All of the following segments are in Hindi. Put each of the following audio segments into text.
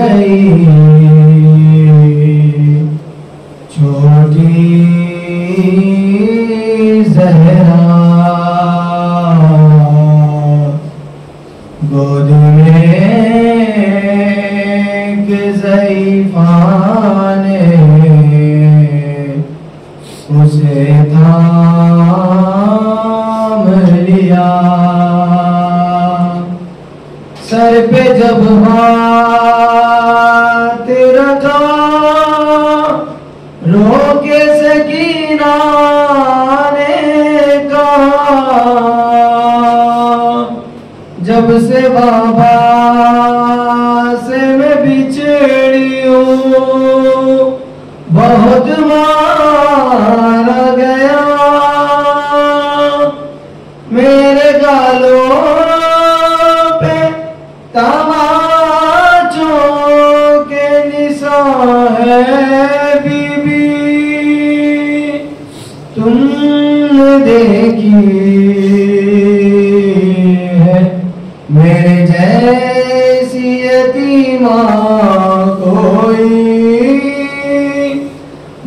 गई छोटी ज़हरा गोद में ज़ईफ़ा ने उसे थाम लिया। सर पे जब हाथ रखा रो के सकीना ने कहा, जब से बाबा से मैं बिछड़ी हूँ बहुत मारा गया। मेरे गालों पे तमाचों के निशान है बीबी, तुमने देखी है मेरे जैसी यतीमा कोई।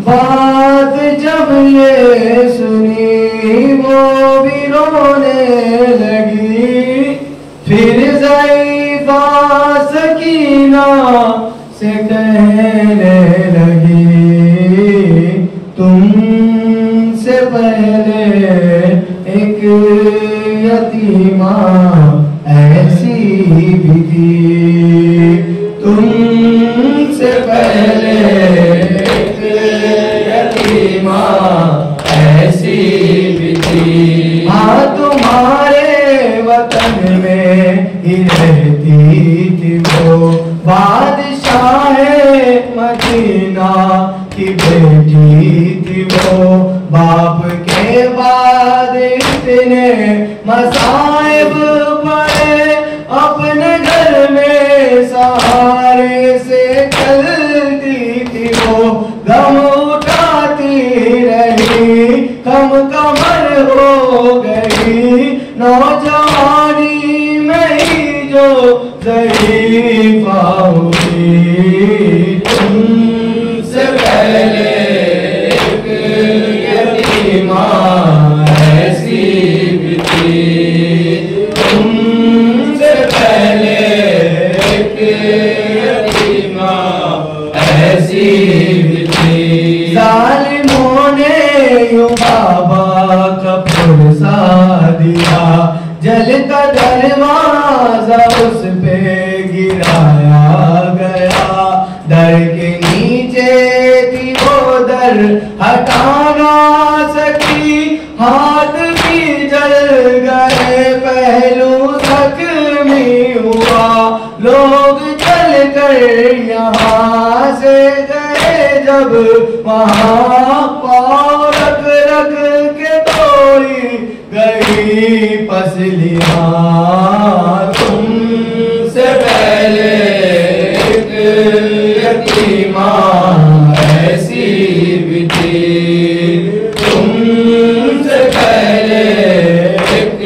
बात जब ये सुनी वो भी रोने लगी। फिर ज़ईफ़ा सकीना से कहने लगी, तुमसे पहले एक यतीमा ऐसी भी थी। तुमसे पहले एक यतीमा ऐसी भी थी। हाँ तुम्हारे वतन में ही रहती थी वो बादशाह मदीना की बेटी थी वो। बाप के बाद इतने मसाइब पड़े अपने घर में सहारे से चलती थी वो। गम उठाती रही कम कमर हो गई नौजवानी में ही जो ज़ईफ़ा हुई। तुमसे पहले एक यतीमा ऐसी भी थी। तुमसे पहले एक यतीमा ऐसी भी थी। ज़ालिमों ने यूं बाबा का पुरसा दिया, जल का दरवाजा उस पे गिराया गया। दर के नीचे थी वो दर हटा ना सकी, हाथ भी जल गए पहलू जख्मी हुआ। लोग चल कर यहाँ से गए जब वहाँ पाँव रख रख के तोड़ी गई पसलियाँ। तुमसे पहले एक यतीमा ऐसी भी थी। तुमसे पहले एक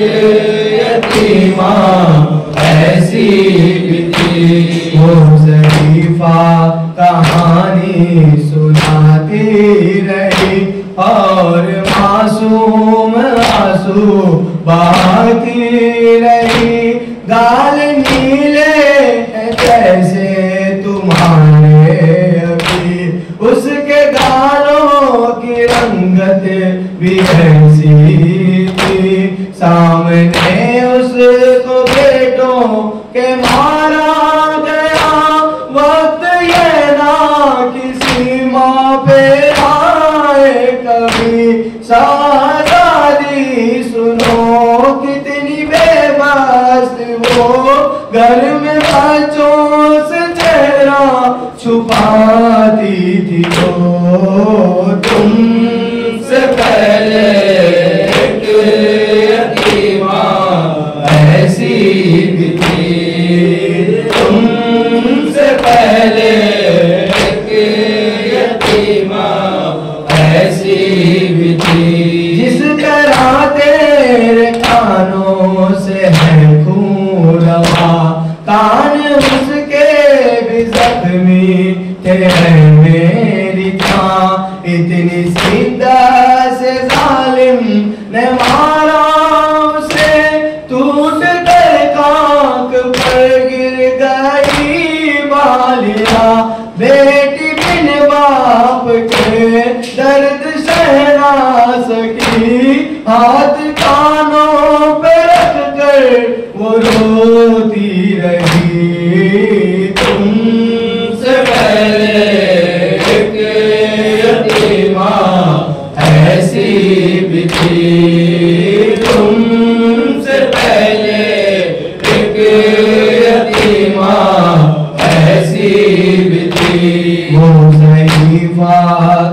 यतीमा ऐसी भी थी। वो ज़ईफ़ा कहानी सुनाती रही और मासूम आंसू बहाती रही। गाल नीले जैसे तुम्हारे अभी, उसके गालों की रंगत भी ऐसी थी। सामने उसको बेटों के मारा गया। वक्त ये ना किसी माँ पे आए कभी। शाहज़ादी सुनो कितनी बेबस वो, घर में बच्चों से चेहरा छुपाती थी वो। तुमसे पहले एक यतीमा ऐसी भी थी। तुमसे पहले एक यतीमा ऐसी भी थी। जिस तरह तेरे कानों से है खून रवा, कान उसके भी जख्म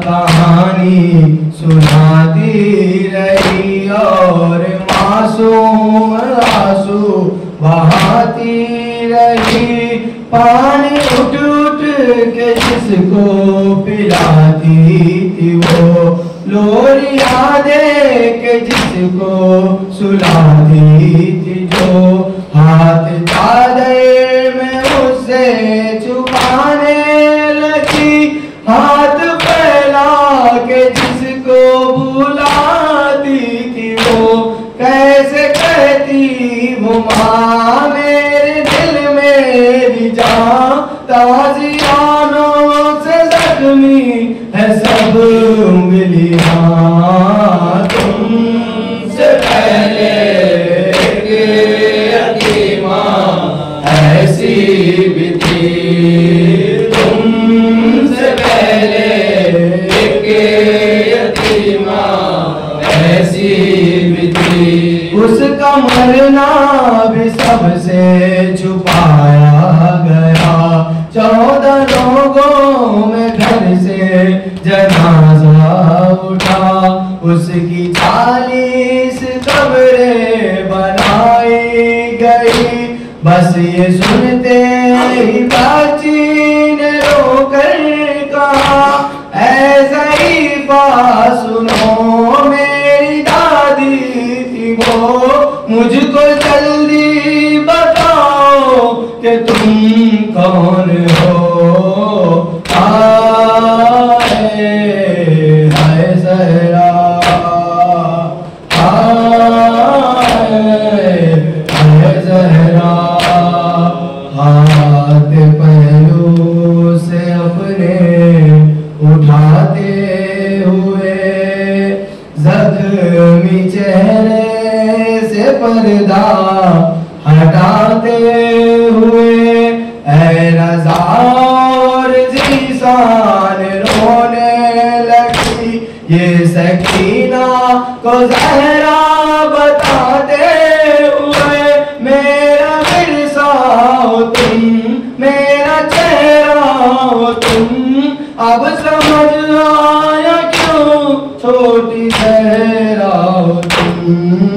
कहानी सुनाती रही और मासूम आंसू बहाती रही। पानी उठ उठ के जिसको पिलाती थी वो लोरियां दे के जिसको सुलाती थी जो। हाथ चादर में उसे छुपाने लगी, हाथ फैला के जिसको बुलाती थी वो। कैसे कहती वो माँ मेरे दिल मेरी जान, ताजियानों से जख्मी है सब उंगलियां। तुमसे पहले यतीमा ऐसी भी थी, तुमसे पहले यतीमा ऐसी भी थी। उसका मरना भी सबसे छुपाया गया, 14 लोगों में घर से जनाजा उठा। उसकी 40 कब्रें बनाई गई। बस ये सुनते ही बाची ने रोकर कहा, ऐसा ही बात सुनो मेरी दादी थी वो। मुझको जल्दी बताओ कि तुम कौन हो। हाय हाय सहरा, हाय हाय सहरा। हाथ पहलू से अपने उठाते हुए, जख्मी चेहरे से पर्दा हटाते हुए, ऐ नज़ार जीसान रोने लगी। ये सकीना को ज़हरा बताते हुए, मेरा विरसा हो तुम, मेरा चेहरा हो तुम। अब समझ आया क्यों छोटी सहरा हो तुम।